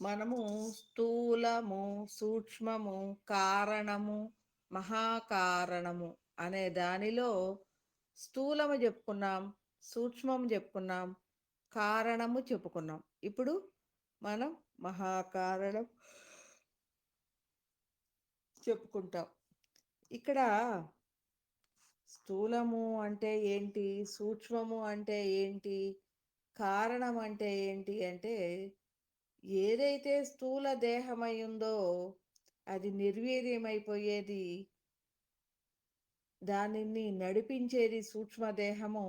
మనము స్థూలము, సూక్ష్మము, కారణము, మహాకారణము అనే దానిలో స్థూలము చెప్పుకున్నాం, సూక్ష్మము చెప్పుకున్నాం, కారణము చెప్పుకున్నాం. ఇప్పుడు మనం మహాకారణం చెప్పుకుంటాం. ఇక్కడ స్థూలము అంటే ఏంటి? సూక్ష్మము అంటే ఏంటి? కారణం అంటే ఏంటి అంటే, ఏదైతే స్థూల దేహమై ఉందో అది నిర్వీర్యమైపోయేది. దానిని నడిపించేది సూక్ష్మదేహము.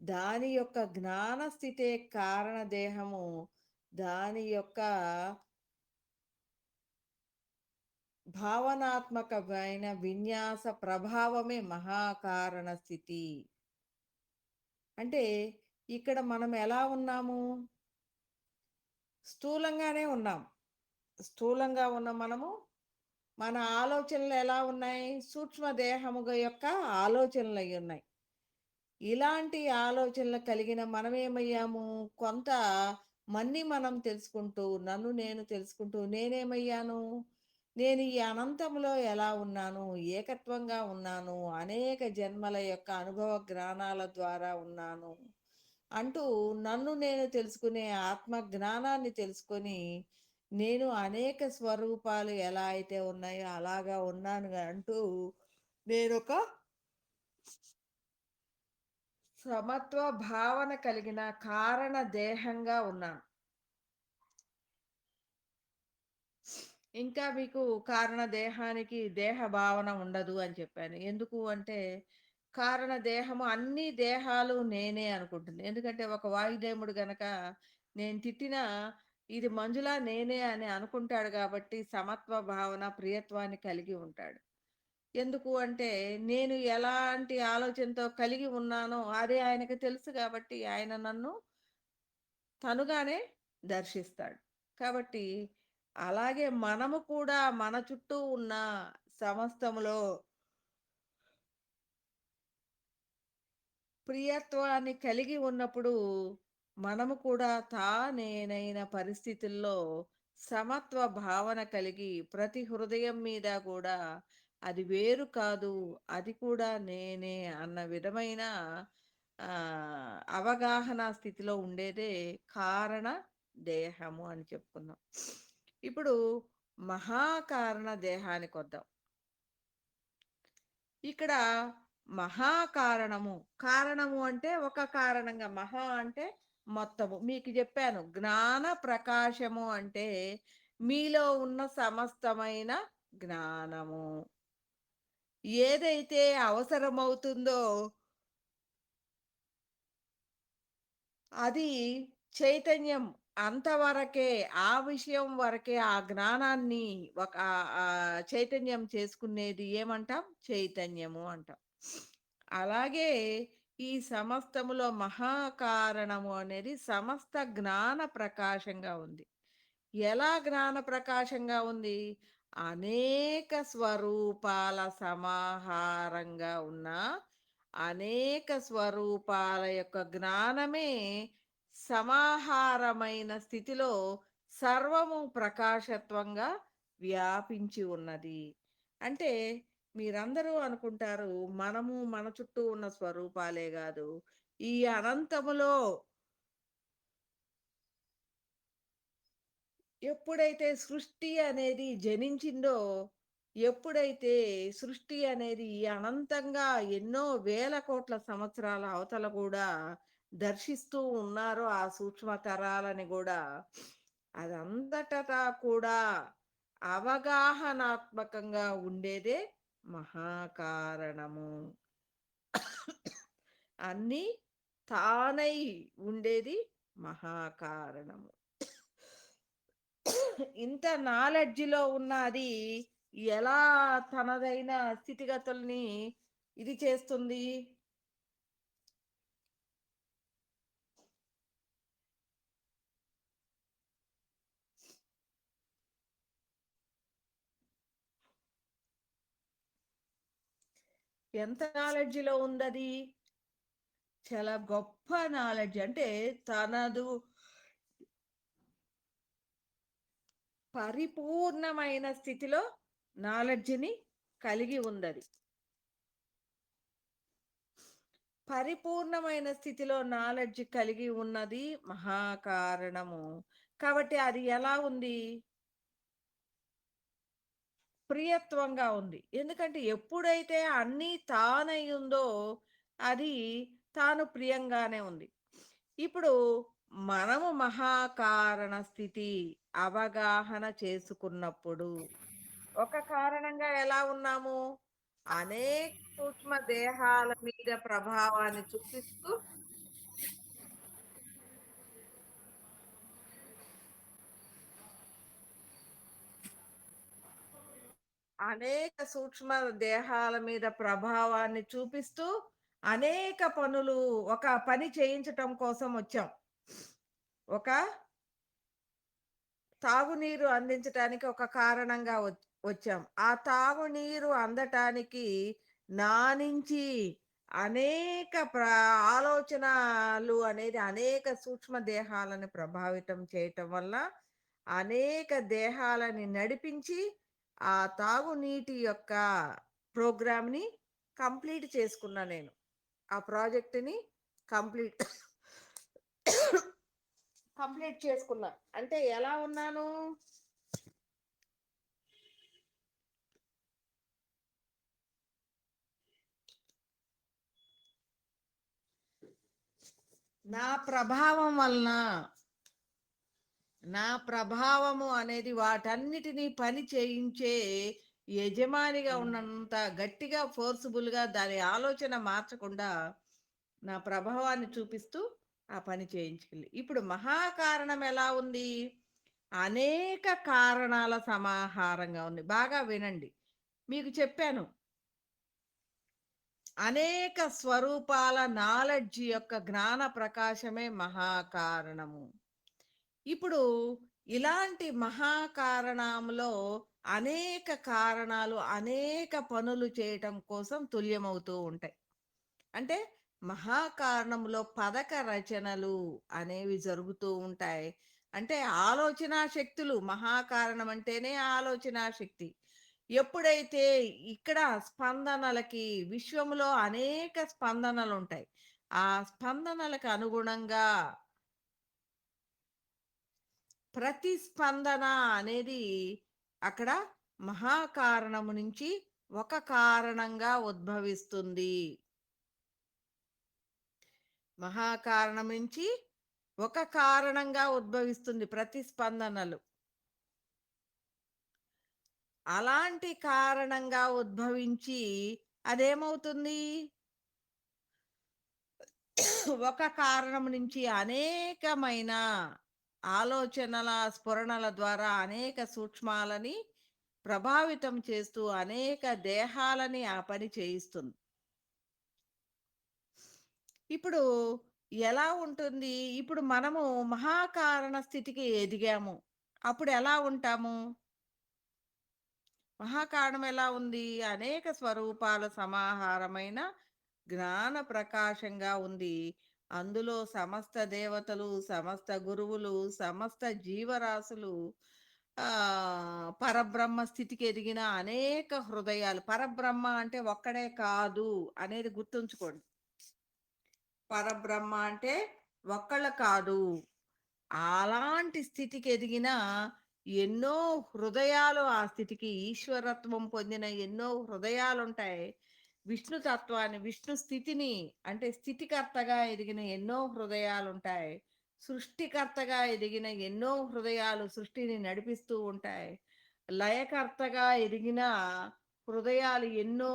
దాని యొక్క జ్ఞాన స్థితే కారణదేహము. దాని యొక్క భావనాత్మకమైన విన్యాస ప్రభావమే మహాకారణ స్థితి. అంటే ఇక్కడ మనం ఎలా ఉన్నాము? స్థూలంగానే ఉన్నాం. స్థూలంగా ఉన్న మనము మన ఆలోచనలు ఎలా ఉన్నాయి? సూక్ష్మ దేహముగ యొక్క ఆలోచనలై ఉన్నాయి. ఇలాంటి ఆలోచనలు కలిగిన మనమేమయ్యాము? కొంత మన్ని మనం తెలుసుకుంటూ, నన్ను నేను తెలుసుకుంటూ నేనేమయ్యాను? నేను ఈ అనంతంలో ఎలా ఉన్నాను? ఏకత్వంగా ఉన్నాను. అనేక జన్మల యొక్క అనుభవ జ్ఞానాల ద్వారా ఉన్నాను. అంటూ నన్ను నేను తెలుసుకునే ఆత్మ జ్ఞానాన్ని తెలుసుకొని, నేను అనేక స్వరూపాలు ఎలా అయితే ఉన్నాయో అలాగా ఉన్నాను అంటూ నేనొక సమత్వ భావన కలిగిన కారణ దేహంగా ఉన్నాను. ఇంకా మీకు కారణ దేహానికి దేహ భావన ఉండదు అని చెప్పాను. ఎందుకు అంటే, కారణ దేహము అన్ని దేహాలు నేనే అనుకుంటుంది. ఎందుకంటే ఒక వాయుదేవుడు గనక నేను తిట్టినా ఇది మంజులా నేనే అని అనుకుంటాడు కాబట్టి సమత్వ భావన, ప్రియత్వాన్ని కలిగి ఉంటాడు. ఎందుకు అంటే, నేను ఎలాంటి ఆలోచనతో కలిగి ఉన్నానో అదే ఆయనకి తెలుసు కాబట్టి ఆయన నన్ను తనుగానే దర్శిస్తాడు. కాబట్టి అలాగే మనము కూడా మన చుట్టూ ఉన్న సమస్తములో ప్రియత్వాన్ని కలిగి ఉన్నప్పుడు మనము కూడా నేనైన పరిస్థితుల్లో సమత్వ భావన కలిగి ప్రతి హృదయం మీద కూడా అది వేరు కాదు, అది కూడా నేనే అన్న విధమైన అవగాహన స్థితిలో ఉండేదే కారణ దేహము అని చెప్పుకున్నాం. ఇప్పుడు మహాకారణ దేహానికి వద్దాం. ఇక్కడ మహాకారణము. కారణము అంటే ఒక కారణంగా, మహా అంటే మొత్తము. మీకు చెప్పాను జ్ఞాన ప్రకాశము అంటే మీలో ఉన్న సమస్తమైన జ్ఞానము. ఏదైతే అవసరమవుతుందో అది చైతన్యం అంతవరకే, ఆ విషయం వరకే ఆ జ్ఞానాన్ని ఒక చైతన్యం చేసుకునేది ఏమంటాం? చైతన్యము అంటాం. అలాగే ఈ సమస్తములో మహాకారణము అనేది సమస్త జ్ఞాన ప్రకాశంగా ఉంది. ఎలా జ్ఞాన ప్రకాశంగా ఉంది? అనేక స్వరూపాల సమాహారంగా ఉన్న అనేక స్వరూపాల యొక్క జ్ఞానమే సమాహారమైన స్థితిలో సర్వము ప్రకాశత్వంగా వ్యాపించి ఉన్నది. అంటే మీరందరూ అనుకుంటారు మనము మన చుట్టూ ఉన్న స్వరూపాలే కాదు, ఈ అనంతములో ఎప్పుడైతే సృష్టి అనేది జనించిందో, ఎప్పుడైతే సృష్టి అనేది ఈ అనంతంగా ఎన్నో వేల కోట్ల సంవత్సరాల అవతల కూడా దర్శిస్తూ ఉన్నారో ఆ సూక్ష్మ తరాలని గూడా, అదంతటా కూడా అవగాహనాత్మకంగా ఉండేదే మహాకారణము. అన్నీ తానై ఉండేది మహాకారణము. ఇంత నాలెడ్జ్‌లో ఉన్న అది ఎలా తనదైన స్థితిగతుల్ని ఇది చేస్తుంది? ఎంత నాలెడ్జ్‌లో ఉందది? చాలా గొప్ప నాలెడ్జ్. అంటే తనదు పరిపూర్ణమైన స్థితిలో నాలెడ్జ్‌ని కలిగి ఉందది. పరిపూర్ణమైన స్థితిలో నాలెడ్జ్ కలిగి ఉన్నది మహాకారణము. కాబట్టి అది ఎలా ఉంది? ప్రియత్వంగా ఉంది. ఎందుకంటే ఎప్పుడైతే అన్నీ తానయ్యుందో అది తాను ప్రియంగానే ఉంది. ఇప్పుడు మనము మహాకారణ స్థితి అవగాహన చేసుకున్నప్పుడు ఒక కారణంగా ఎలా ఉన్నాము? అనేక సూక్ష్మ దేహాల మీద ప్రభావాన్ని చూపిస్తూ అనేక సూక్ష్మ దేహాల మీద ప్రభావాన్ని చూపిస్తూ, అనేక పనులు ఒక పని చేయించటం కోసం వచ్చాం. ఒక తాగునీరు అందించటానికి ఒక కారణంగా వచ్చాం. ఆ తాగునీరు అందటానికి నా నుంచి అనేక ఆలోచనలు అనేది అనేక సూక్ష్మ దేహాలను ప్రభావితం చేయటం వల్ల అనేక దేహాలని నడిపించి ఆ తాగునీటి యొక్క ప్రోగ్రామ్‌ని కంప్లీట్ చేసుకున్నా నేను. ఆ ప్రాజెక్ట్‌ని కంప్లీట్ కంప్లీట్ చేసుకున్నా. అంటే ఎలా ఉన్నాను? నా ప్రభావం వలన, నా ప్రభావము అనేది వాటన్నిటిని పని చేయించే యజమానిగా ఉన్నంత గట్టిగా ఫోర్స్‌బుల్‌గా దాని ఆలోచన మార్చకుండా నా ప్రభావాన్ని చూపిస్తూ ఆ పని చేయించుకెళ్ళి. ఇప్పుడు మహాకారణం ఎలా ఉంది? అనేక కారణాల సమాహారంగా ఉంది. బాగా వినండి. మీకు చెప్పాను. అనేక స్వరూపాల నాలెడ్జ్ యొక్క జ్ఞాన ప్రకాశమే మహాకారణము. ఇప్పుడు ఇలాంటి మహాకారణంలో అనేక కారణాలు అనేక పనులు చేయటం కోసం తుల్యమవుతూ ఉంటాయి. అంటే మహాకారణంలో పథక రచనలు అనేవి జరుగుతూ ఉంటాయి. అంటే ఆలోచనా శక్తులు మహాకారణం అంటేనే ఆలోచనా శక్తి. ఎప్పుడైతే ఇక్కడ స్పందనలకి విశ్వంలో అనేక స్పందనలుంటాయి. ఆ స్పందనలకు అనుగుణంగా ప్రతిస్పందన అనేది అక్కడ మహాకారణము నుంచి ఒక కారణంగా ఉద్భవిస్తుంది. మహాకారణం నుంచి ఒక కారణంగా ఉద్భవిస్తుంది ప్రతిస్పందనలు. అలాంటి కారణంగా ఉద్భవించి అదేమవుతుంది? ఒక కారణం నుంచి అనేకమైన ఆలోచనల స్ఫురణల ద్వారా అనేక సూక్ష్మాలని ప్రభావితం చేస్తూ అనేక దేహాలని ఆ పని చేయిస్తుంది. ఇప్పుడు ఎలా ఉంటుంది? ఇప్పుడు మనము మహాకారణ స్థితికి ఎదిగాము. అప్పుడు ఎలా ఉంటాము? మహాకారణం ఎలా ఉంది? అనేక స్వరూపాల సమాహారమైన జ్ఞాన ప్రకాశంగా ఉంది. అందులో సమస్త దేవతలు, సమస్త గురువులు, సమస్త జీవరాశులు పరబ్రహ్మ స్థితికి ఎదిగిన అనేక హృదయాలు. పరబ్రహ్మ అంటే ఒక్కడే కాదు అనేది గుర్తుంచుకోండి. పరబ్రహ్మ అంటే ఒక్కళ్ళు కాదు. అలాంటి స్థితికి ఎదిగిన ఎన్నో హృదయాలు ఆ స్థితికి ఈశ్వరత్వం పొందిన ఎన్నో హృదయాలుంటాయి. విష్ణు తత్వాన్ని, విష్ణు స్థితిని అంటే స్థితికర్తగా ఎదిగిన ఎన్నో హృదయాలుంటాయి. సృష్టికర్తగా ఎదిగిన ఎన్నో హృదయాలు సృష్టిని నడిపిస్తూ ఉంటాయి. లయకర్తగా ఎదిగిన హృదయాలు ఎన్నో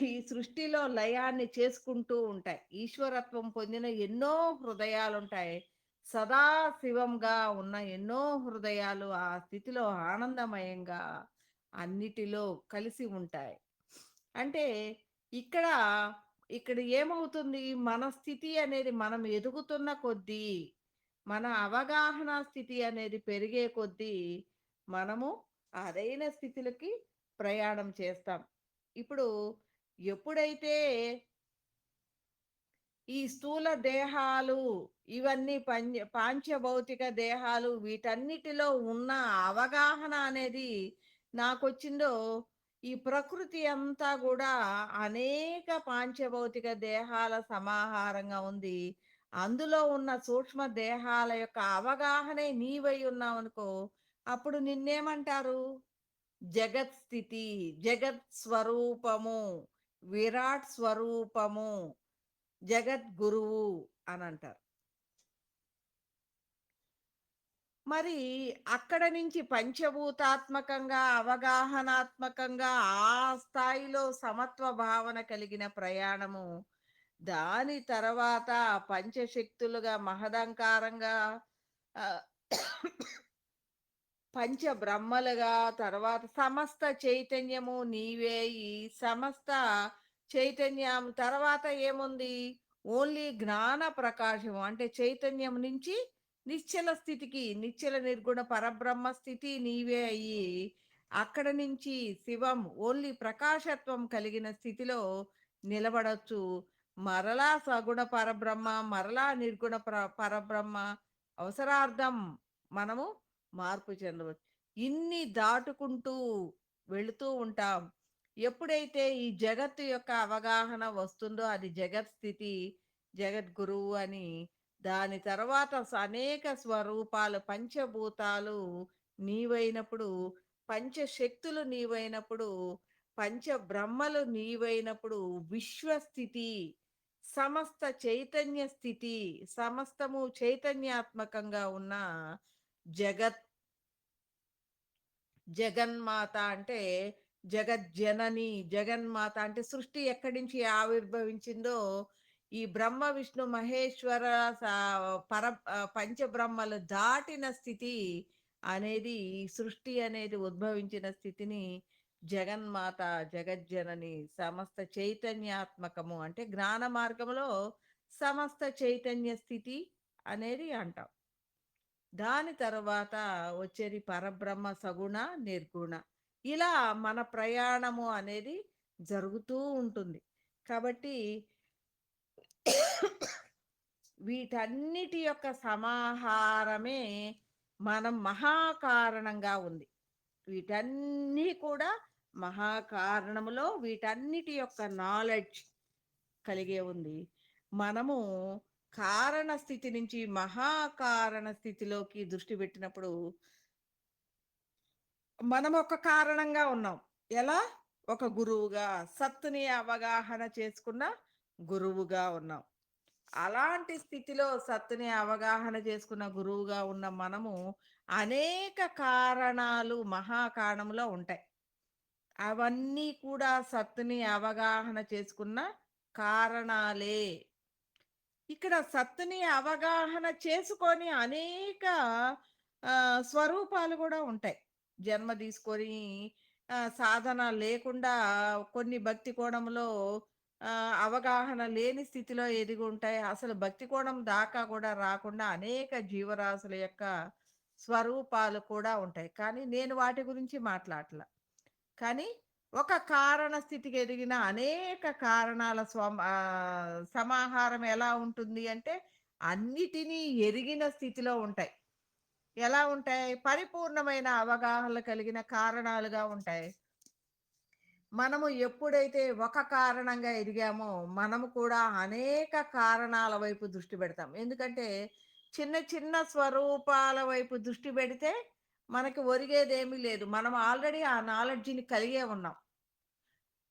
ఈ సృష్టిలో లయాన్ని చేసుకుంటూ ఉంటాయి. ఈశ్వరత్వం పొందిన ఎన్నో హృదయాలుంటాయి. సదా శివంగా ఉన్న ఎన్నో హృదయాలు ఆ స్థితిలో ఆనందమయంగా అన్నిటిలో కలిసి ఉంటాయి. అంటే ఇక్కడ, ఇక్కడ ఏమవుతుంది? మన స్థితి అనేది మనం ఎదుగుతున్న కొద్దీ, మన అవగాహన స్థితి అనేది పెరిగే కొద్దీ, మనము అదైన స్థితిలకి ప్రయాణం చేస్తాం. ఇప్పుడు ఎప్పుడైతే ఈ స్థూల దేహాలు ఇవన్నీ పాంచభౌతిక దేహాలు వీటన్నిటిలో ఉన్న అవగాహన అనేది నాకొచ్చిందో, ఈ ప్రకృతి అంతా గూడా అనేక పాంచభౌతిక దేహాల సమాహారంగా ఉంది. అందులో ఉన్న సూక్ష్మ దేహాల యొక్క అవగాహనే నీవై ఉన్నావనుకో, అప్పుడు నిన్నేమంటారు? జగత్ స్థితి, జగత్ స్వరూపము, విరాట్ స్వరూపము, జగద్గురువు అనంటారు. మరి అక్కడ నుంచి పంచభూతాత్మకంగా, అవగాహనాత్మకంగా ఆ స్థాయిలో సమత్వ భావన కలిగిన ప్రయాణము. దాని తర్వాత పంచశక్తులుగా మహదంకారంగా ఆహ్, పంచబ్రహ్మలుగా, తర్వాత సమస్త చైతన్యము నీవే. ఈ సమస్త చైతన్యం తర్వాత ఏముంది? ఓన్లీ జ్ఞాన ప్రకాశం అంటే చైతన్యం నుంచి నిశ్చల స్థితికి, నిశ్చల నిర్గుణ పరబ్రహ్మ స్థితి నీవే అయ్యి, అక్కడ నుంచి శివం ఓన్లీ ప్రకాశత్వం కలిగిన స్థితిలో నిలబడొచ్చు. మరలా సగుణ పరబ్రహ్మ, మరలా నిర్గుణ పరబ్రహ్మ అవసరార్థం మనము మార్పు చెందవచ్చు. ఇన్ని దాటుకుంటూ వెళుతూ ఉంటాం. ఎప్పుడైతే ఈ జగత్తు యొక్క అవగాహన వస్తుందో అది జగత్ స్థితి, జగద్గురువు అని. దాని తర్వాత అనేక స్వరూపాలు, పంచభూతాలు నీవైనప్పుడు, పంచశక్తులు నీవైనప్పుడు, పంచబ్రహ్మలు నీవైనప్పుడు విశ్వస్థితి, సమస్త చైతన్య స్థితి, సమస్తము చైతన్యాత్మకంగా ఉన్న జగత్ జగన్మాత అంటే జగజ్జనని. జగన్మాత అంటే సృష్టి ఎక్కడి నుంచి ఆవిర్భవించిందో, ఈ బ్రహ్మ విష్ణు మహేశ్వర పంచబ్రహ్మలు దాటిన స్థితి అనేది, ఈ సృష్టి అనేది ఉద్భవించిన స్థితిని జగన్మాత, జగజ్జనని, సమస్త చైతన్యాత్మకము అంటే జ్ఞాన మార్గంలో సమస్త చైతన్య స్థితి అనేది అంటాం. దాని తర్వాత వచ్చేది పరబ్రహ్మ సగుణ, నిర్గుణ. ఇలా మన ప్రయాణము అనేది జరుగుతూ ఉంటుంది. కాబట్టి వీటన్నిటి యొక్క సమాహారమే మనం మహాకారణంగా ఉంది. వీటన్నీ కూడా మహాకారణములో వీటన్నిటి యొక్క నాలెడ్జ్ కలిగే ఉంది. మనము కారణ స్థితి నుంచి మహాకారణ స్థితిలోకి దృష్టి పెట్టినప్పుడు మనం ఒక కారణంగా ఉన్నాం. ఎలా? ఒక గురువుగా, సత్తుని అవగాహన చేసుకున్న గురువుగా ఉన్నాం. అలాంటి స్థితిలో సత్తుని అవగాహన చేసుకున్న గురువుగా ఉన్న మనము అనేక కారణాలు మహాకారణంలో ఉంటాయి. అవన్నీ కూడా సత్తుని అవగాహన చేసుకున్న కారణాలే. ఇక్కడ సత్తుని అవగాహన చేసుకొని అనేక స్వరూపాలు కూడా ఉంటాయి. జన్మ తీసుకొని సాధన లేకుండా కొన్ని భక్తి కోణంలో అవగాహన లేని స్థితిలో ఎదిగి ఉంటాయి. అసలు భక్తి కోణం దాకా కూడా రాకుండా అనేక జీవరాశుల యొక్క స్వరూపాలు కూడా ఉంటాయి. కానీ నేను వాటి గురించి మాట్లాడట్లా. కానీ ఒక కారణ స్థితికి ఎదిగిన అనేక కారణాల సమాహారం ఎలా ఉంటుంది అంటే, అన్నిటినీ ఎరిగిన స్థితిలో ఉంటాయి. ఎలా ఉంటాయి? పరిపూర్ణమైన అవగాహన కలిగిన కారణాలుగా ఉంటాయి. మనము ఎప్పుడైతే ఒక కారణంగా ఎదిగామో, మనము కూడా అనేక కారణాల వైపు దృష్టి పెడతాం. ఎందుకంటే, చిన్న చిన్న స్వరూపాల వైపు దృష్టి పెడితే మనకి ఒరిగేదేమీ లేదు. మనం ఆల్రెడీ ఆ నాలెడ్జ్‌ని కలిగే ఉన్నాం.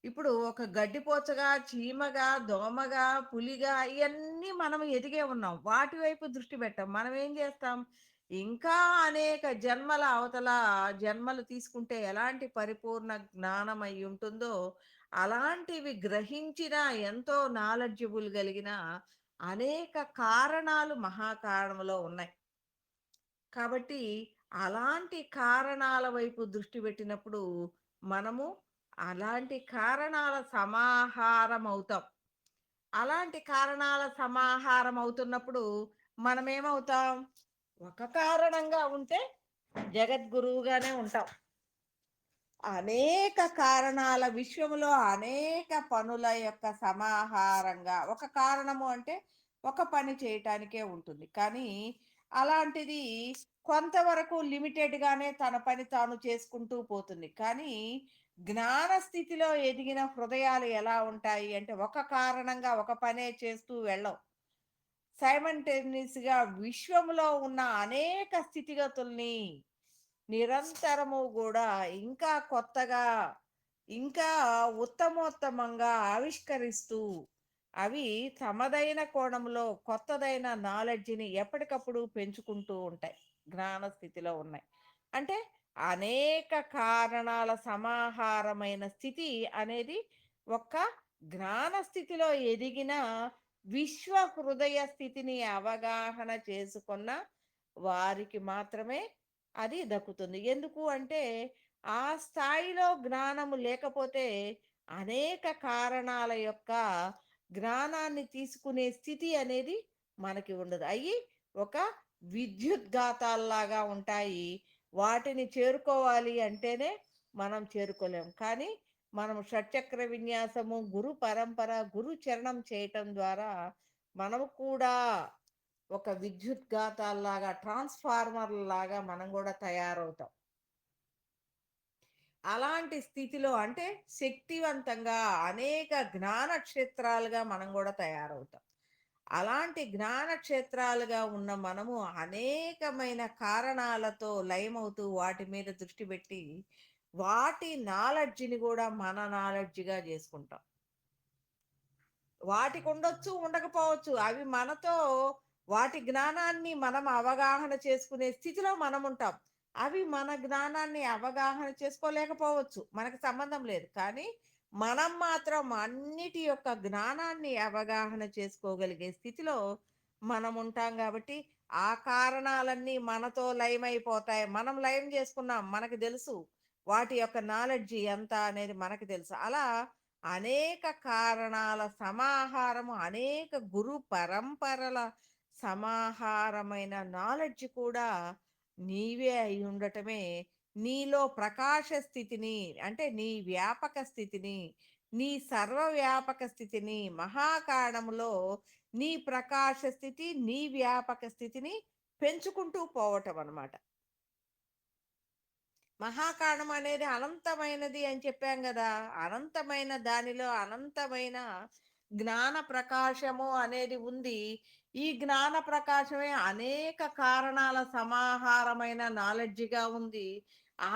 ఇప్పుడు ఒక గడ్డిపోచగా, చీమగా, దోమగా, పులిగా ఇయన్నీ మనం ఎదిగే ఉన్నాం. వాటి వైపు దృష్టి పెట్టం. మనం ఏం చేస్తాం? ఇంకా అనేక జన్మల అవతల జన్మలు తీసుకుంటే ఎలాంటి పరిపూర్ణ జ్ఞానం అయి ఉంటుందో, అలాంటివి గ్రహించిన ఎంతో నాలెడ్జబుల్ కలిగిన అనేక కారణాలు మహాకారణంలో ఉన్నాయి. కాబట్టి అలాంటి కారణాల వైపు దృష్టి పెట్టినప్పుడు మనము అలాంటి కారణాల సమాహారం అవుతాం. అలాంటి కారణాల సమాహారం అవుతున్నప్పుడు మనమేమవుతాం? ఒక కారణంగా ఉంటే జగద్గురువుగానే ఉంటాం. అనేక కారణాల విశ్వములో అనేక పనుల యొక్క సమాహారంగా ఒక కారణము అంటే ఒక పని చేయటానికే ఉంటుంది. కానీ అలాంటిది కొంతవరకు లిమిటెడ్‌గానే తన పని తాను చేసుకుంటూ పోతుంది. కానీ జ్ఞాన స్థితిలో ఎదిగిన హృదయాలు ఎలా ఉంటాయి అంటే, ఒక కారణంగా ఒక పనే చేస్తూ వెళ్ళవు. సైమల్టేనియస్‌గా విశ్వంలో ఉన్న అనేక స్థితిగతుల్ని నిరంతరము గూడా ఇంకా కొత్తగా, ఇంకా ఉత్తమోత్తమంగా ఆవిష్కరిస్తూ, అవి తమదైన కోణంలో కొత్తదైన నాలెడ్జ్‌ని ఎప్పటికప్పుడు పెంచుకుంటూ ఉంటాయి. జ్ఞాన స్థితిలో ఉన్నాయి. అంటే అనేక కారణాల సమాహారమైన స్థితి అనేది ఒక్క జ్ఞాన స్థితిలో ఎదిగిన విశ్వ హృదయ స్థితిని అవగాహన చేసుకున్న వారికి మాత్రమే అది దక్కుతుంది. ఎందుకు అంటే, ఆ స్థాయిలో జ్ఞానము లేకపోతే అనేక కారణాల యొక్క జ్ఞానాన్ని తీసుకునే స్థితి అనేది మనకి ఉండదు. అయ్యి ఒక విద్యుద్ఘాతాల్లాగా ఉంటాయి. వాటిని చేరుకోవాలి అంటేనే మనం చేరుకోలేం. కానీ మనం షట్చక్ర విన్యాసము, గురు పరంపర, గురు చరణం చేయటం ద్వారా మనము కూడా ఒక విద్యుద్ఘాతాల్లాగా, ట్రాన్స్‌ఫార్మర్‌లాగా మనం గూడా తయారవుతాం. అలాంటి స్థితిలో అంటే శక్తివంతంగా అనేక జ్ఞాన క్షేత్రాలుగా మనం గూడా తయారవుతాం. అలాంటి జ్ఞాన క్షేత్రాలుగా ఉన్న మనము అనేకమైన కారణాలతో లయమవుతూ వాటి మీద దృష్టి పెట్టి, వాటి నాలెడ్జ్‌ని గూడా మన నాలెడ్జ్‌గా జేసుకుంటాం. వాటికుండొచ్చు, ఉండకపోవచ్చు. అవి మనతో వాటి జ్ఞానాన్ని మనం అవగాహన చేసుకునే స్థితిలో మనముంటాం. అవి మన జ్ఞానాన్ని అవగాహన చేసుకోలేకపోవచ్చు. మనకు సంబంధం లేదు. కానీ మనం మాత్రం అన్నిటి యొక్క జ్ఞానాన్ని అవగాహన చేసుకోగలిగే స్థితిలో మనముంటాం గాబట్టి, ఆ కారణాలన్నీ మనతో లయమైపోతాయి. మనం లయం జేసుకున్నాం. మనకు దెలుసు. వాటి యొక్క నాలెడ్జ్ ఎంత అనేది మనకు తెలుసు. అలా అనేక కారణాల సమాహారము, అనేక గురు పరంపరల సమాహారమైన నాలెడ్జ్ కూడా నీవే అయి ఉండటమే నీలో ప్రకాశ స్థితిని, అంటే నీ వ్యాపక స్థితిని, నీ సర్వవ్యాపక స్థితిని, మహాకారణములో నీ ప్రకాశ స్థితి, నీ వ్యాపక స్థితిని పెంచుకుంటూ పోవటం అన్నమాట. మహాకాణం అనేది అనంతమైనది అని చెప్పాం గదా! అనంతమైన దానిలో అనంతమైన జ్ఞాన ప్రకాశము అనేది ఉంది. ఈ జ్ఞాన ప్రకాశమే అనేక కారణాల సమాహారమైన నాలెడ్జిగా ఉంది.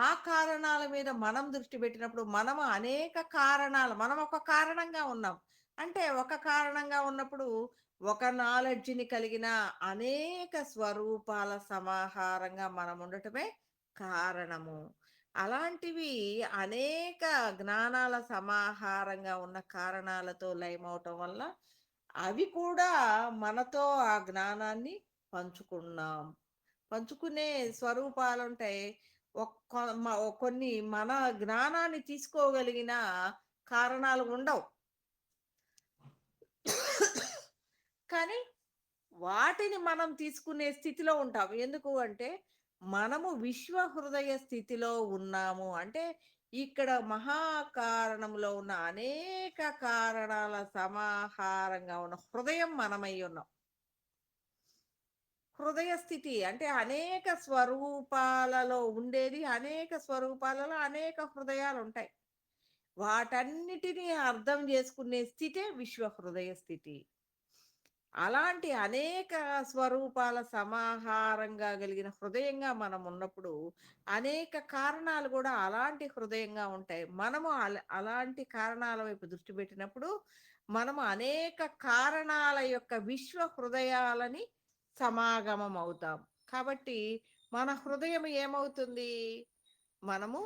ఆ కారణాల మీద మనం దృష్టి పెట్టినప్పుడు మనము అనేక కారణాలు మనం ఒక కారణంగా ఉన్నాం. అంటే ఒక కారణంగా ఉన్నప్పుడు ఒక నాలెడ్జిని కలిగిన అనేక స్వరూపాల సమాహారంగా మనం ఉండటమే కారణము. అలాంటివి అనేక జ్ఞానాల సమాహారంగా ఉన్న కారణాలతో లయమవటం వల్ల అవి కూడా మనతో ఆ జ్ఞానాన్ని పంచుకున్నాం. పంచుకునే స్వరూపాలుంటాయి. ఒక్క కొన్ని మన జ్ఞానాన్ని తీసుకోగలిగిన కారణాలు ఉండవు. కానీ వాటిని మనం తీసుకునే స్థితిలో ఉంటాం. ఎందుకు అంటే, మనము విశ్వ హృదయ స్థితిలో ఉన్నాము. అంటే, ఇక్కడ మహాకారణంలో ఉన్న అనేక కారణాల సమాహారంగా ఉన్న హృదయం మనమై ఉన్నాం. హృదయ స్థితి అంటే అనేక స్వరూపాలలో ఉండేది, అనేక స్వరూపాలలో అనేక హృదయాలుంటాయి. వాటన్నిటిని అర్థం చేసుకునే స్థితే విశ్వ హృదయ స్థితి. అలాంటి అనేక స్వరూపాల సమాహారంగా కలిగిన హృదయంగా మనం ఉన్నప్పుడు అనేక కారణాలు కూడా అలాంటి హృదయంగా ఉంటాయి. మనము అలాంటి కారణాల వైపు దృష్టి పెట్టినప్పుడు మనము అనేక కారణాల యొక్క విశ్వ హృదయాలని సమాగమం అవుతాం. కాబట్టి మన హృదయం ఏమవుతుంది? మనము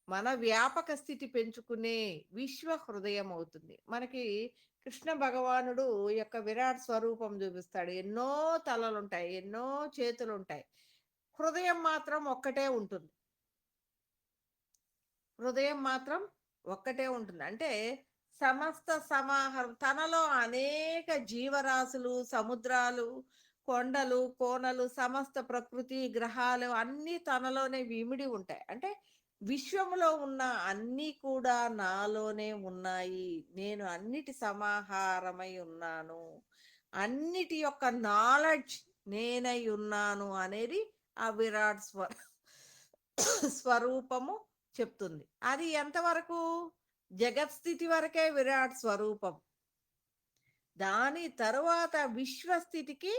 మన వ్యాపక స్థితి పెంచుకునే విశ్వ హృదయం అవుతుంది. మనకి కృష్ణ భగవానుడు యొక్క విరాట్ స్వరూపం చూపిస్తాడు. ఎన్నో తలలుంటాయి, ఎన్నో చేతులుంటాయి. హృదయం మాత్రం ఒక్కటే ఉంటుంది. హృదయం మాత్రం ఒక్కటే ఉంటుంది. అంటే సమస్త సమాహారం తనలో అనేక జీవరాశులు, సముద్రాలు, కొండలు, కోనలు, సమస్త ప్రకృతి, గ్రహాలు అన్నీ తనలోనే ఇమిడి ఉంటాయి. అంటే విశ్వములో ఉన్న అన్నీ కూడా నాలోనే ఉన్నాయి. నేను అన్నిటి సమాహారమై ఉన్నాను. అన్నిటి యొక్క నాలెడ్జ్ నేనై ఉన్నాను అనేది ఆ విరాట్ స్వరూపము చెప్తుంది. అది ఎంతవరకు? జగత్స్థితి వరకే విరాట్ స్వరూపం. దాని తరువాత విశ్వస్థితికి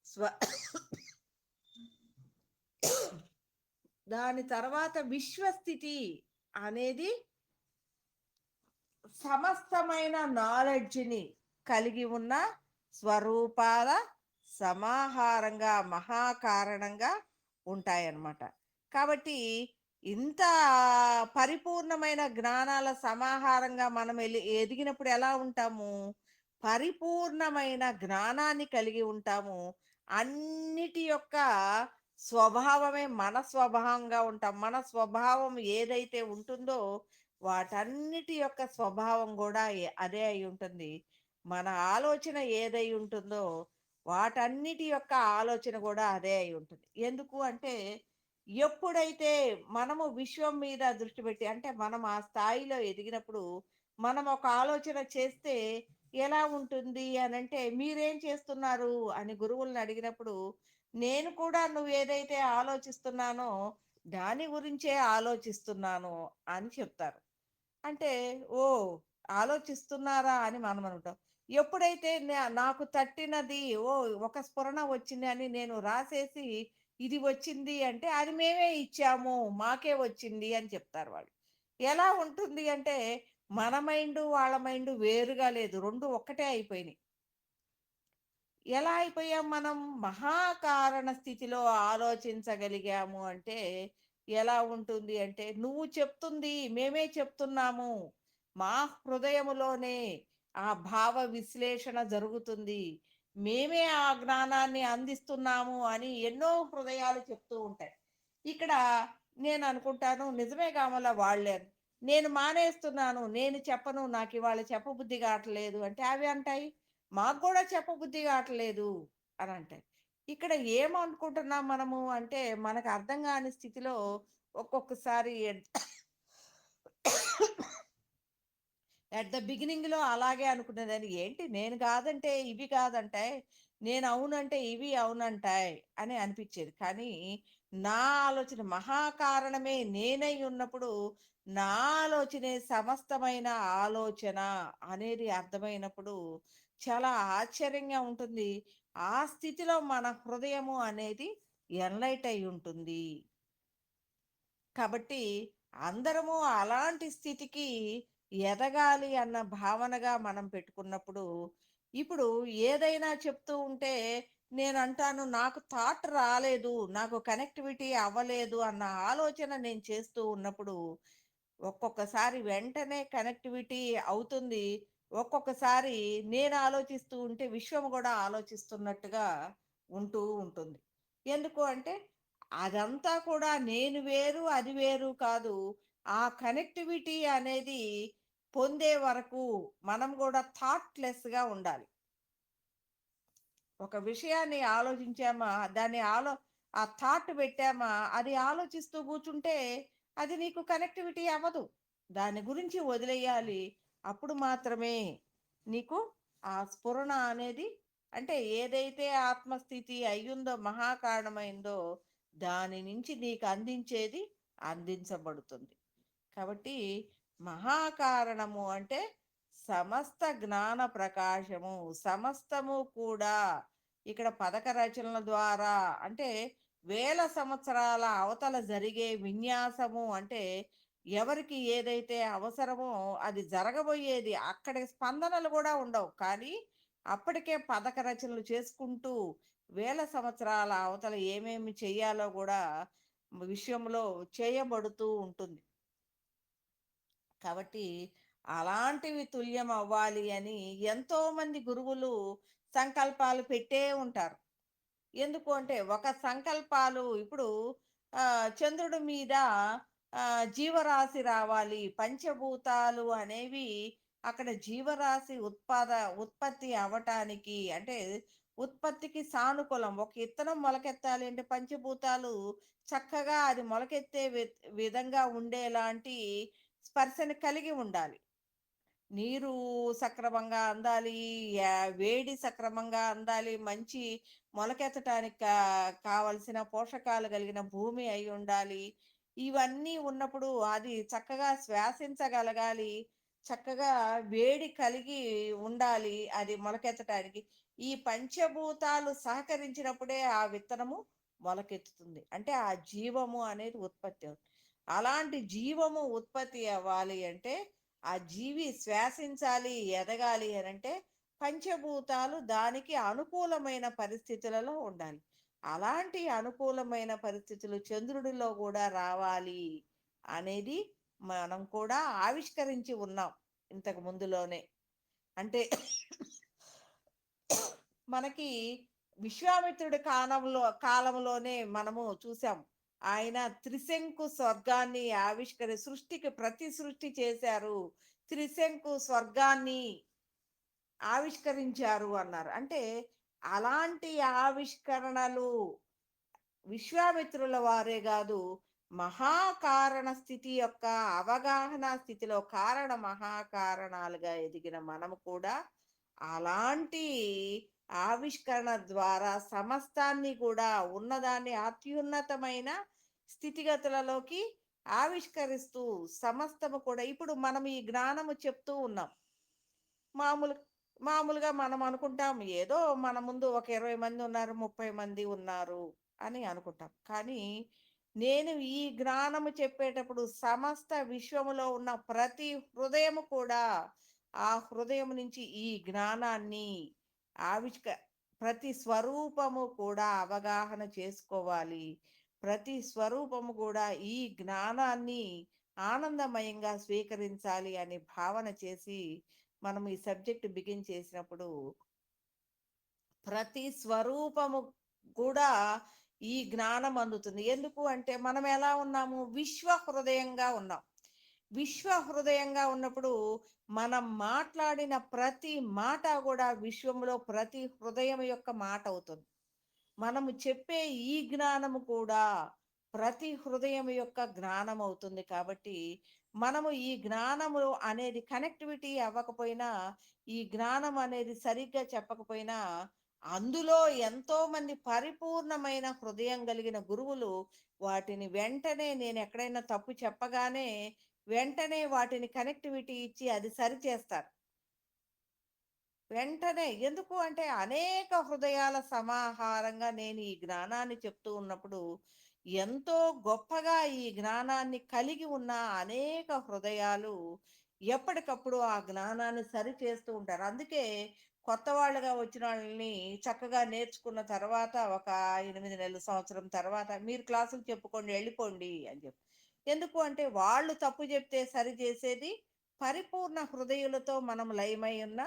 స్వ దాని తర్వాత విశ్వస్థితి అనేది సమస్తమైన నాలెడ్జ్‌ని కలిగి ఉన్న స్వరూపాల సమాహారంగా, మహాకారణంగా ఉంటాయన్నమాట. కాబట్టి ఇంత పరిపూర్ణమైన జ్ఞానాల సమాహారంగా మనం ఎదిగినప్పుడు ఎలా ఉంటాము? పరిపూర్ణమైన జ్ఞానాన్ని కలిగి ఉంటాము. అన్నిటి యొక్క స్వభావమే మన స్వభావంగా ఉంటాం. మన స్వభావం ఏదైతే ఉంటుందో వాటన్నిటి యొక్క స్వభావం గూడా అదే అయ్యుంటుంది. మన ఆలోచన ఏదై ఉంటుందో, వాటన్నిటి యొక్క ఆలోచన గూడా అదే అయ్యుంటుంది. ఎందుకు అంటే, ఎప్పుడైతే మనము విశ్వం మీద దృష్టి పెట్టి అంటే, మనం ఆ స్థాయిలో ఎదిగినప్పుడు, మనం ఒక ఆలోచన చేస్తే ఎలా ఉంటుంది అనంటే, "మీరేం చేస్తున్నారు?" అని గురువుల్ని అడిగినప్పుడు, "నేను కూడా నువ్వేదైతే ఆలోచిస్తున్నానో, దాని గురించే ఆలోచిస్తున్నాను" అని చెప్తారు. అంటే, ఓహ్! ఆలోచిస్తున్నారా అని మనం అనుకుంటాం. ఎప్పుడైతే నాకు తట్టినది ఒక స్ఫురణ వచ్చింది అని నేను రాసేసి, ఇది వచ్చింది అంటే, అది మేమే ఇచ్చాము. మాకే వచ్చింది అని చెప్తారు వాళ్ళు. ఎలా ఉంటుంది అంటే, మన మైండు, వాళ్ళ మైండు వేరుగా లేదు. 2 ఒక్కటే అయిపోయినాయి. ఎలా అయిపోయాం మనం? మహాకారణ స్థితిలో ఆలోచించగలిగాము అంటే, ఎలా ఉంటుంది అంటే, నువ్వు చెప్తుంది మేమే చెప్తున్నాము. మా హృదయములోనే ఆ భావ విశ్లేషణ జరుగుతుంది. మేమే ఆ జ్ఞానాన్ని అందిస్తున్నాము అని ఎన్నో హృదయాలు చెప్తూ ఉంటాయి. ఇక్కడ నేను అనుకుంటాను నిజమే కావాలా వాళ్ళే అని. నేను మానేస్తున్నాను. నేను చెప్పను. నాకివాళ చెప్పబుద్ధి కావట్లేదు అంటే అవి అంటాయి. మాకు గూడా చెప్పబుద్ధి గాట్లేదు అనంటాయి. ఇక్కడ ఏమనుకుంటున్నాం మనము అంటే, మనకు అర్థం గాని స్థితిలో ఒక్కొక్కసారి ఎట్ ద బిగినింగ్‌లో అలాగే అనుకునేదాన్ని. ఏంటి నేను కాదంటే ఇవి కాదంటాయి. నేను అవునంటే ఇవి అవునంటాయి అని అనిపిచ్చేది. కానీ నా ఆలోచన మహాకారణమే నేనై ఉన్నప్పుడు, నా ఆలోచనే సమస్తమైన ఆలోచన అనేది అర్థమైనప్పుడు చాలా ఆశ్చర్యంగా ఉంటుంది. ఆ స్థితిలో మన హృదయము అనేది ఎన్‌లైట్ అయ్యి ఉంటుంది. కాబట్టి అందరము అలాంటి స్థితికి ఎదగాలి అన్న భావనగా మనం పెట్టుకున్నప్పుడు, ఇప్పుడు ఏదైనా చెప్తూ ఉంటే నేను అంటాను నాకు థాట్ రాలేదు, నాకు కనెక్టివిటీ అవ్వలేదు అన్న ఆలోచన నేను చేస్తూ ఉన్నప్పుడు, ఒక్కొక్కసారి వెంటనే కనెక్టివిటీ అవుతుంది. ఒక్కొక్కసారి నేను ఆలోచిస్తూ ఉంటే విశ్వం గూడా ఆలోచిస్తున్నట్టుగా ఉంటూ ఉంటుంది. ఎందుకు అంటే అదంతా కూడా నేను వేరు, అది వేరు కాదు. ఆ కనెక్టివిటీ అనేది పొందే వరకు మనం గూడా థాట్‌లెస్‌గా ఉండాలి. ఒక విషయాన్ని ఆలోచించామా, దాన్ని ఆ థాట్ పెట్టామా, అది ఆలోచిస్తూ కూర్చుంటే అది నీకు కనెక్టివిటీ అవ్వదు. దాని గురించి వదిలేయాలి. అప్పుడు మాత్రమే నీకు ఆ స్ఫురణ అనేది అంటే ఏదైతే ఆత్మస్థితి అయ్యుందో, మహాకారణమైందో దాని నుంచి నీకు అందించేది అందించబడుతుంది. కాబట్టి మహాకారణము అంటే సమస్త జ్ఞాన ప్రకాశము సమస్తము కూడా ఇక్కడ పథక రచనల ద్వారా అంటే వేల సంవత్సరాల అవతల జరిగే విన్యాసము అంటే ఎవరికి ఏదైతే అవసరమో అది జరగబోయేది అక్కడ స్పందనలు కూడా ఉండవు కానీ అప్పటికే పథక రచనలు చేసుకుంటూ వేల సంవత్సరాల అవతల ఏమేమి చెయ్యాలో కూడా విషయంలో చేయబడుతూ ఉంటుంది. కాబట్టి అలాంటివి తుల్యం అవ్వాలి అని ఎంతో మంది గురువులు సంకల్పాలు పెట్టే ఉంటారు. ఎందుకు అంటే ఒక సంకల్పాలు ఇప్పుడు చంద్రుడి మీద జీవరాశి రావాలి. పంచభూతాలు అనేవి అక్కడ జీవరాశి ఉత్పత్తి అవ్వటానికి అంటే ఉత్పత్తికి సానుకూలం. ఒక ఇత్తనం మొలకెత్తాలి అంటే పంచభూతాలు చక్కగా అది మొలకెత్తే విధంగా ఉండేలాంటి స్పర్శను కలిగి ఉండాలి. నీరు సక్రమంగా అందాలి, వేడి సక్రమంగా అందాలి, మంచి మొలకెత్తటానికి కావలసిన పోషకాలు కలిగిన భూమి అయి ఉండాలి. ఇవన్నీ ఉన్నప్పుడు అది చక్కగా శ్వాసించగలగాలి. చక్కగా వేడి కలిగి ఉండాలి అది మొలకెత్తటానికి. ఈ పంచభూతాలు సహకరించినప్పుడే ఆ విత్తనము మొలకెత్తుతుంది. అంటే ఆ జీవము అనేది ఉత్పత్తి అవుతుంది. అలాంటి జీవము ఉత్పత్తి అవ్వాలి అంటే ఆ జీవి శ్వాసించాలి, ఎదగాలి అనంటే పంచభూతాలు దానికి అనుకూలమైన పరిస్థితులలో ఉండాలి. అలాంటి అనుకూలమైన పరిస్థితులు చంద్రుడిలో గూడా రావాలి అనేది మనం కూడా ఆవిష్కరించి ఉన్నాం ఇంతకు ముందులోనే. అంటే మనకి విశ్వామిత్రుడి కాలంలోనే మనము చూసాం. ఆయన త్రిశంకు స్వర్గాన్ని సృష్టికి ప్రతి సృష్టి చేశారు. త్రిశంకు స్వర్గాన్ని ఆవిష్కరించారు అన్నారు. అంటే అలాంటి ఆవిష్కరణలు విశ్వామిత్రుల వారే గాదు, మహాకారణ స్థితి యొక్క అవగాహన స్థితిలో కారణ మహాకారణాలుగా ఎదిగిన మనము కూడా అలాంటి ఆవిష్కరణ ద్వారా సమస్తాన్ని కూడా ఉన్నదాన్ని అత్యున్నతమైన స్థితిగతులలోకి ఆవిష్కరిస్తూ సమస్తము కూడా ఇప్పుడు మనం ఈ జ్ఞానము చెప్తూ ఉన్నాం. మామూలు మామూలుగా మనం అనుకుంటాం ఏదో మన ముందు ఒక 20 మంది ఉన్నారు, 30 మంది ఉన్నారు అని అనుకుంటాం. కానీ నేను ఈ జ్ఞానము చెప్పేటప్పుడు సమస్త విశ్వములో ఉన్న ప్రతి హృదయము కూడా ఆ హృదయం నుంచి ఈ జ్ఞానాన్ని ఆవిష్క ప్రతి స్వరూపము కూడా అవగాహన చేసుకోవాలి. ప్రతి స్వరూపము కూడా ఈ జ్ఞానాన్ని ఆనందమయంగా స్వీకరించాలి అని భావన చేసి మనం ఈ సబ్జెక్ట్ బిగిన్ చేసినప్పుడు ప్రతి స్వరూపము కూడా ఈ జ్ఞానం అందుతుంది. ఎందుకు అంటే మనం ఎలా ఉన్నాము? విశ్వ హృదయంగా ఉన్నాం. విశ్వ హృదయంగా ఉన్నప్పుడు మనం మాట్లాడిన ప్రతి మాట కూడా విశ్వంలో ప్రతి హృదయం యొక్క మాట అవుతుంది. మనము చెప్పే ఈ జ్ఞానము కూడా ప్రతి హృదయం యొక్క జ్ఞానం అవుతుంది కాబట్టి మనము ఈ జ్ఞానము అనేది కనెక్టివిటీ అవ్వకపోయినా ఈ జ్ఞానం అనేది సరిగ్గా చెప్పకపోయినా అందులో ఎంతో మంది పరిపూర్ణమైన హృదయం కలిగిన గురువులు వాటిని వెంటనే నేను ఎక్కడైనా తప్పు చెప్పగానే వెంటనే వాటిని కనెక్టివిటీ ఇచ్చి అది సరిచేస్తారు. వెంటనే ఎందుకు అంటే అనేక హృదయాల సమాహారంగా నేను ఈ జ్ఞానాన్ని చెప్తూ ఉన్నప్పుడు ఎంతో గొప్పగా ఈ జ్ఞానాన్ని కలిగి ఉన్న అనేక హృదయాలు ఎప్పటికప్పుడు ఆ జ్ఞానాన్ని సరి చేస్తూ ఉంటారు. అందుకే కొత్త వాళ్ళగా వచ్చిన వాళ్ళని చక్కగా నేర్చుకున్న తర్వాత ఒక 8 నెలలు సంవత్సరం తర్వాత మీరు క్లాసులు చెప్పుకోండి వెళ్ళిపోండి అని చెప్పి. ఎందుకు అంటే వాళ్ళు తప్పు చెప్తే సరి చేసేది పరిపూర్ణ హృదయులతో మనం లయమై ఉన్న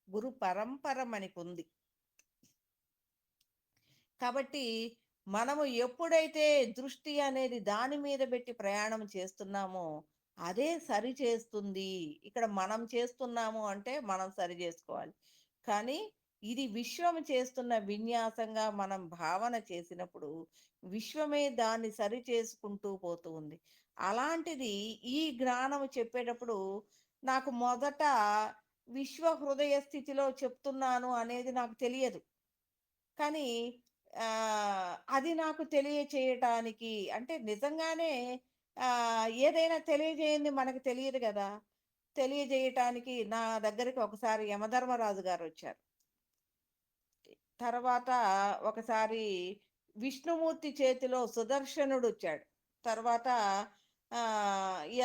గురు పరంపర మనకుంది. కాబట్టి మనము ఎప్పుడైతే దృష్టి అనేది దాని మీద పెట్టి ప్రయాణం చేస్తున్నామో అదే సరి చేస్తుంది. ఇక్కడ మనం చేస్తున్నాము అంటే మనం సరి చేసుకోవాలి. కానీ ఇది విశ్వం చేస్తున్న విన్యాసంగా మనం భావన చేసినప్పుడు విశ్వమే దాన్ని సరి చేసుకుంటూ పోతూ ఉంది. అలాంటిది ఈ జ్ఞానం చెప్పేటప్పుడు నాకు మొదట విశ్వ హృదయ స్థితిలో చెప్తున్నాను అనేది నాకు తెలియదు. కానీ అది నాకు తెలియచేయటానికి అంటే నిజంగానే ఏదైనా తెలియజేయంది మనకు తెలియదు గదా! తెలియజేయటానికి నా దగ్గరికి ఒకసారి యమధర్మరాజు గారొచ్చారు. తర్వాత ఒకసారి విష్ణుమూర్తి చేతిలో సుదర్శనుడొచ్చాడు. తర్వాత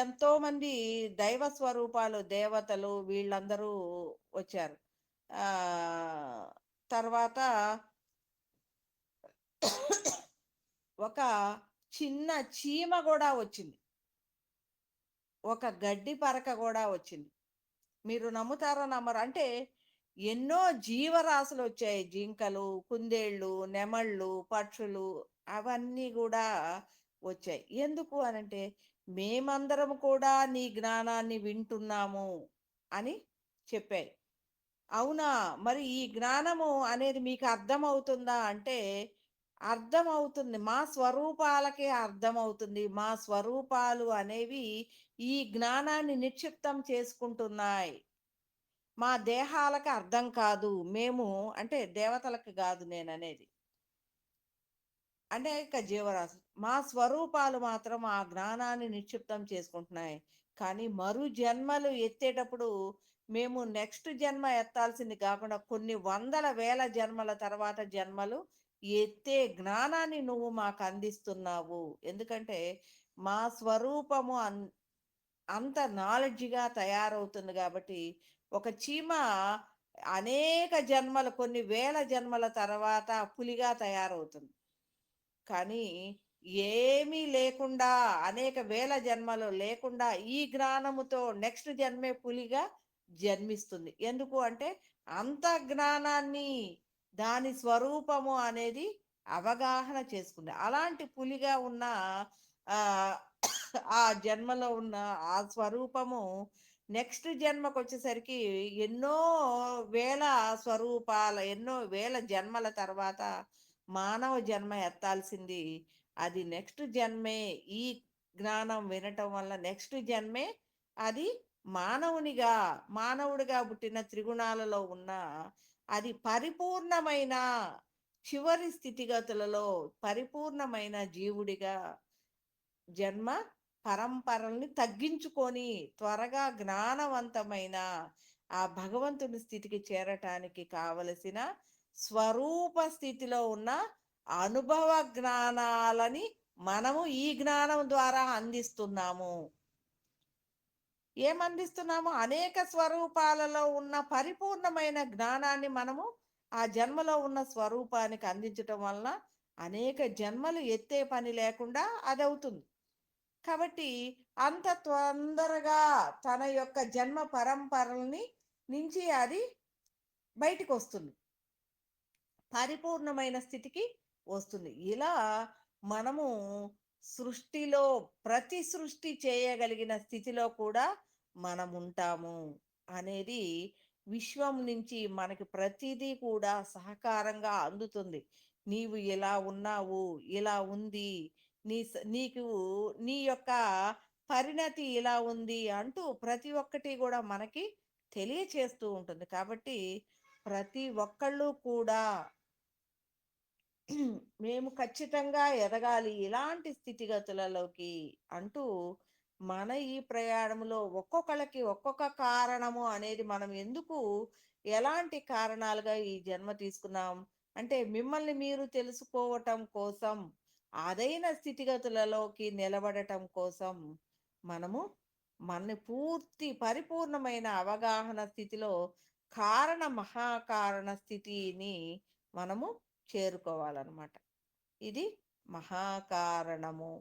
ఎంతోమంది దైవ స్వరూపాలు దేవతలు వీళ్ళందరూ వచ్చారు. ఆహ్, తర్వాత ఒక చిన్న చీమ గూడా వచ్చింది. ఒక గడ్డి పరక గూడా వచ్చింది. మీరు నమ్ముతారో నమ్మరో అంటే ఎన్నో జీవరాశులొచ్చాయి. జింకలు, కుందేళ్ళు, నెమళ్ళు, పక్షులు అవన్నీ గూడా వచ్చాయి. ఎందుకు అనంటే మేమందరం కూడా నీ జ్ఞానాన్ని వింటున్నాము అని చెప్పాయి. అవునా! మరి ఈ జ్ఞానము అనేది మీకు అర్థమవుతుందా? అంటే, అర్థమవుతుంది. మా స్వరూపాలకే అర్థమవుతుంది. మా స్వరూపాలు అనేవి ఈ జ్ఞానాన్ని నిక్షిప్తం చేసుకుంటున్నాయి. మా దేహాలకు అర్థం కాదు. మేము అంటే దేవతలకు గాదు నేననేది. అనేక జీవరాశులు. మా స్వరూపాలు మాత్రం ఆ జ్ఞానాన్ని నిక్షిప్తం చేసుకుంటున్నాయి. కానీ మరు జన్మలు ఎత్తేటప్పుడు మేము నెక్స్ట్ జన్మ ఎత్తాల్సింది కాకుండా కొన్ని వందల వేల జన్మల తర్వాత జన్మలు ఎత్తే జ్ఞానాన్ని నువ్వు మాకు అందిస్తున్నావు. ఎందుకంటే మా స్వరూపము అంత నాలెడ్జ్‌గా తయారవుతుంది గాబట్టి, ఒక చీమ అనేక జన్మలు కొన్ని వేల జన్మల తర్వాత పులిగా తయారవుతుంది. కానీ ఏమీ లేకుండా అనేక వేల జన్మలు లేకుండా ఈ జ్ఞానముతో నెక్స్ట్ జన్మే పులిగా జన్మిస్తుంది. ఎందుకు అంటే అంత జ్ఞానాన్ని దాని స్వరూపము అనేది అవగాహన చేసుకుంది. అలాంటి పులిగా ఉన్న ఆహ్, ఆ జన్మలో ఉన్న ఆ స్వరూపము నెక్స్ట్ జన్మకొచ్చేసరికి ఎన్నో వేల ఎన్నో వేల జన్మల తర్వాత మానవ జన్మ ఎత్తాల్సింది. అది నెక్స్ట్ జన్మే ఈ జ్ఞానం వినటం వల్ల నెక్స్ట్ జన్మే అది మానవునిగా, మానవుడిగా పుట్టిన త్రిగుణాలలో ఉన్న అది పరిపూర్ణమైన చివరి స్థితిగతులలో పరిపూర్ణమైన జీవుడిగా జన్మ పరంపరల్ని తగ్గించుకొని త్వరగా జ్ఞానవంతమైన ఆ భగవంతుని స్థితికి చేరటానికి కావలసిన స్వరూప స్థితిలో ఉన్న అనుభవ జ్ఞానాలని మనము ఈ జ్ఞానం ద్వారా అందిస్తున్నాము. ఏమందిస్తున్నాము? అనేక స్వరూపాలలో ఉన్న పరిపూర్ణమైన జ్ఞానాన్ని మనము ఆ జన్మలో ఉన్న స్వరూపానికి అందించటం వలన అనేక జన్మలు ఎత్తే పని లేకుండా అదవుతుంది. కాబట్టి అంత తొందరగా తన యొక్క జన్మ పరంపరల్ని నుంచి అది బయటికొస్తుంది. పరిపూర్ణమైన స్థితికి వస్తుంది. ఇలా మనము సృష్టిలో ప్రతి సృష్టి చేయగలిగిన స్థితిలో కూడా మనముంటాము అనేది విశ్వం నుంచి మనకి ప్రతిదీ కూడా సహకారంగా అందుతుంది. నీవు ఇలా ఉన్నావు, ఇలా ఉంది, నీకు నీ యొక్క పరిణతి ఇలా ఉంది అంటూ ప్రతి ఒక్కటి కూడా మనకి తెలియచేస్తూ ఉంటుంది. కాబట్టి ప్రతి ఒక్కళ్ళు కూడా మేము ఖచ్చితంగా ఎదగాలి ఇలాంటి స్థితిగతులలోకి అంటూ మన ఈ ప్రయాణంలో ఒక్కొక్కళ్ళకి ఒక్కొక్క కారణము అనేది మనం ఎందుకు ఎలాంటి కారణాలుగా ఈ జన్మ తీసుకున్నాం అంటే మిమ్మల్ని మీరు తెలుసుకోవటం కోసం అదైన స్థితిగతులలోకి నిలబడటం కోసం మనము మన పూర్తి పరిపూర్ణమైన అవగాహన స్థితిలో కారణ మహాకారణ స్థితిని మనము చేరుకోవాలన్నమాట. ఇది మహాకారణము.